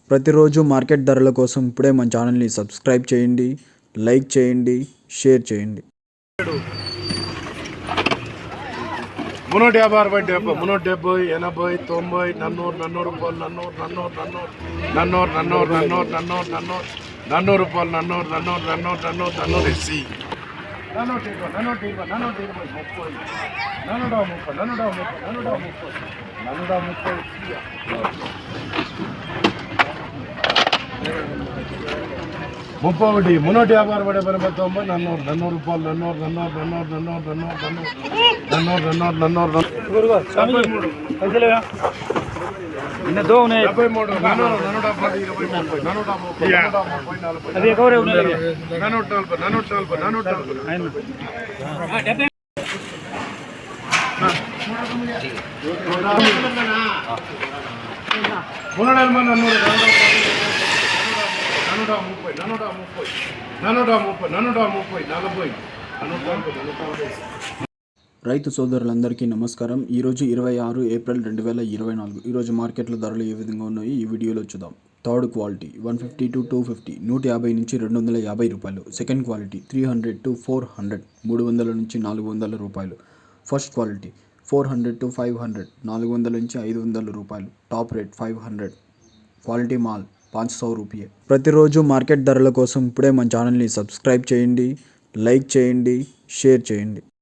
ప్రతిరోజు మార్కెట్ ధరల కోసం ఇప్పుడే మన ఛానల్ని సబ్స్క్రైబ్ చేయండి, లైక్ చేయండి, షేర్ చేయండి. 350 370 80 90 30 350 రైతు సోదరులందరికీ నమస్కారం. ఈరోజు 26 ఏప్రిల్ 2024. ఈరోజు మార్కెట్లో ధరలు ఏ విధంగా ఉన్నాయి ఈ వీడియోలో చూద్దాం. థర్డ్ క్వాలిటీ 150 to 250, 150 నుంచి 250 రూపాయలు. సెకండ్ క్వాలిటీ 300 to 400, 300 నుంచి 400 రూపాయలు. ఫస్ట్ క్వాలిటీ 400 to 500, 400 నుంచి 500 రూపాయలు. Top rate 500. క్వాలిటీ మాల్ 500 రూపాయలు. ప్రతిరోజు మార్కెట్ ధరల కోసం ఇప్పుడే మన ఛానల్ని సబ్స్క్రైబ్ చేయండి, లైక్ చేయండి, షేర్ చేయండి.